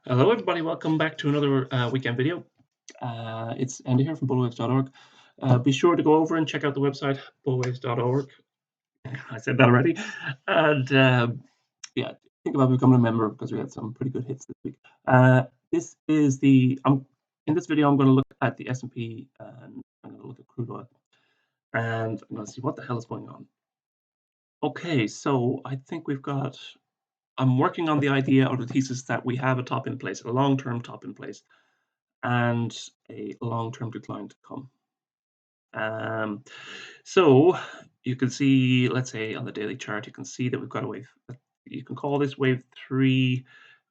Hello, everybody. Welcome back to another weekend video. It's Andy here from bullwaves.org. Be sure to go over and check out the website, bullwaves.org. I said that already. And yeah, think about becoming a member because we had some pretty good hits this week. This is in this video, I'm going to look at the S&P and I'm going to look at crude oil. And I'm going to see what the hell is going on. Okay, so I think I'm working on the idea or the thesis that we have a top in place, a long-term top in place, and a long-term decline to come. So you can see, let's say on the daily chart, you can see that we've got a wave. You can call this wave 3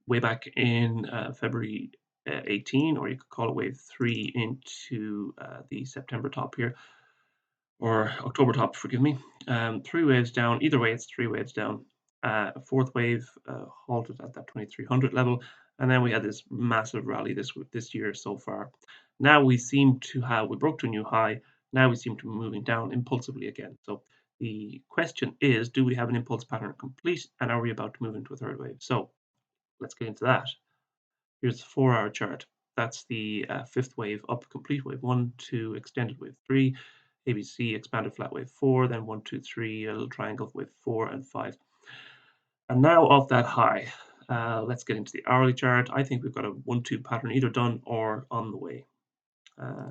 way back in February 18, or you could call it wave 3 into the September top here, or October top, forgive me. 3 waves down. Either way, it's 3 waves down. A fourth wave halted at that 2300 level, and then we had this massive rally this year so far. Now we broke to a new high. Now we seem to be moving down impulsively again. So the question is, do we have an impulse pattern complete, and are we about to move into a third wave? So let's get into that. Here's the 4-hour chart. That's the fifth wave up, complete wave 1, 2, extended wave 3, ABC, expanded flat wave 4, then 1, 2, 3, a little triangle wave 4 and 5. And now off that high, let's get into the hourly chart. I think we've got a 1-2 pattern either done or on the way.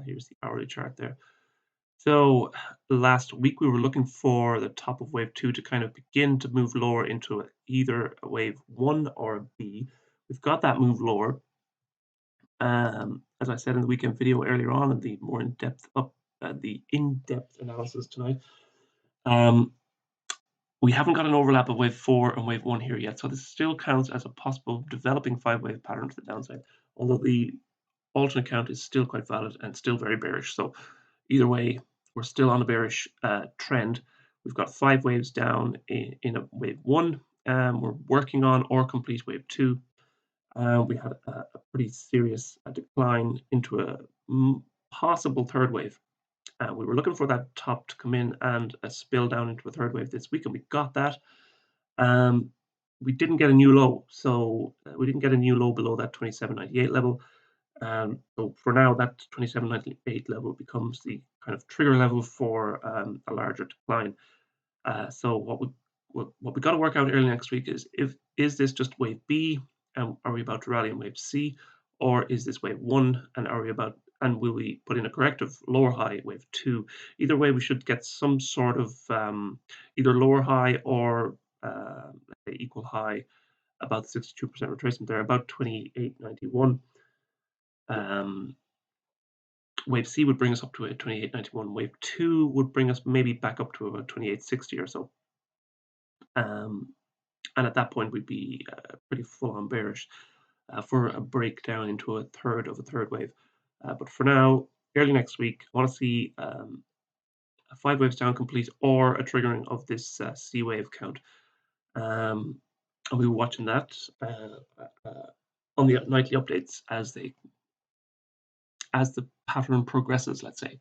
Here's the hourly chart there. So last week we were looking for the top of wave 2 to kind of begin to move lower into either a wave 1 or a B. We've got that move lower. As I said in the weekend video earlier on, and the more in-depth analysis tonight, we haven't got an overlap of wave 4 and wave 1 here yet, so this still counts as a possible developing 5-wave pattern to the downside, although the alternate count is still quite valid and still very bearish. So either way, we're still on a bearish trend. We've got 5 waves down in a wave 1. We're working on or complete wave 2. We had a pretty serious decline into a possible third wave. We were looking for that top to come in and a spill down into a third wave this week, and we got that. We didn't get a new low, so we didn't get a new low below that 27.98 level. So for now, that 27.98 level becomes the kind of trigger level for a larger decline. So what we got to work out early next week is this just wave B, and are we about to rally in wave C, or is this wave 1, and will we put in a corrective lower high wave 2? Either way, we should get some sort of either lower high or let's say equal high, about 62% retracement there, about 28.91. Wave C would bring us up to a 28.91. Wave 2 would bring us maybe back up to about 28.60 or so. And at that point, we'd be pretty full-on bearish for a breakdown into a third wave. But for now, early next week, I want to see a 5 waves down complete or a triggering of this C wave count. And we'll be watching that on the nightly updates as the pattern progresses, let's say.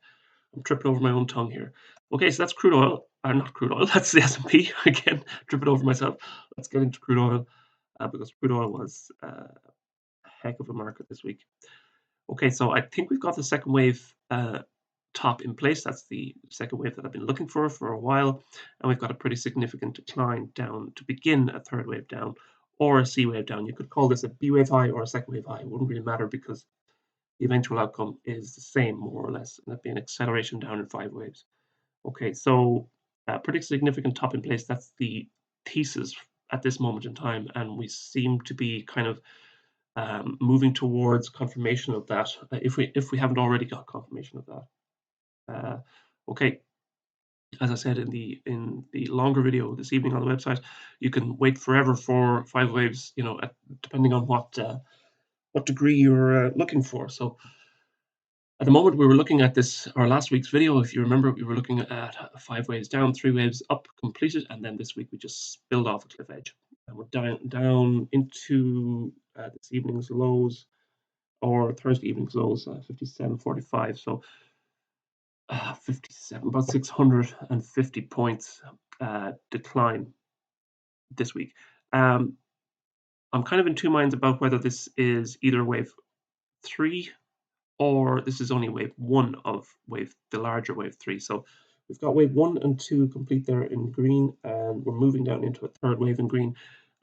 I'm tripping over my own tongue here. Okay, so that's crude oil. Not crude oil, that's the S&P. Again, tripping over myself. Let's get into crude oil because crude oil was a heck of a market this week. Okay, so I think we've got the second wave top in place. That's the second wave that I've been looking for a while. And we've got a pretty significant decline down to begin a third wave down or a C wave down. You could call this a B wave high or a second wave high. It wouldn't really matter because the eventual outcome is the same, more or less, and that'd be an acceleration down in 5 waves. Okay, so pretty significant top in place. That's the thesis at this moment in time, and we seem to be kind of moving towards confirmation of that, if we haven't already got confirmation of that. Okay, as I said in the longer video this evening on the website, you can wait forever for 5 waves, depending on what degree you're looking for. So at the moment we were looking at our last week's video, if you remember, we were looking at 5 waves down, 3 waves up completed, and then this week we just spilled off a cliff edge. And we're down into this evening's lows, or Thursday evening's lows, 57.45. So 57, about 650 points decline this week. I'm kind of in two minds about whether this is either wave 3 or this is only wave 1 of the larger wave 3. So we've got wave 1 and 2 complete there in green, and we're moving down into a third wave in green.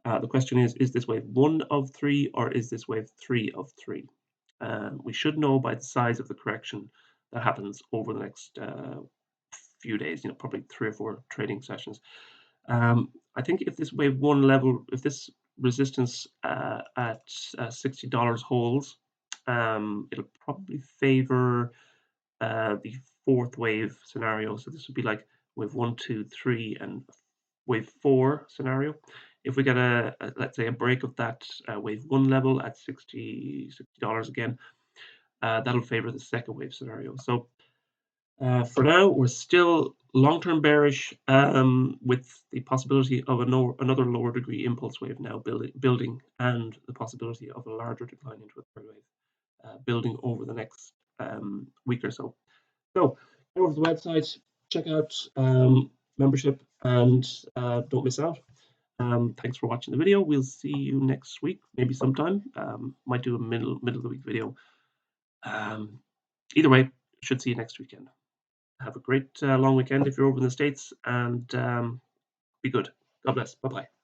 The question is this wave 1 of 3 or is this wave 3 of 3? We should know by the size of the correction that happens over the next few days, probably 3 or 4 trading sessions. I think if this wave 1 level, if this resistance at $60 holds, it'll probably favor the fourth wave scenario. So this would be like wave 1, 2, 3, and wave 4 scenario. If we get let's say a break of that wave 1 level at $60 again, that'll favor the second wave scenario. So for now, we're still long-term bearish, with the possibility of another lower degree impulse wave now building, and the possibility of a larger decline into a third wave building over the next week or so. So go over to the website, check out membership, and don't miss out. Thanks for watching the video. We'll see you next week, maybe sometime. Might do a middle of the week video. Either way, should see you next weekend. Have a great long weekend if you're over in the States, and be good. God bless. Bye bye.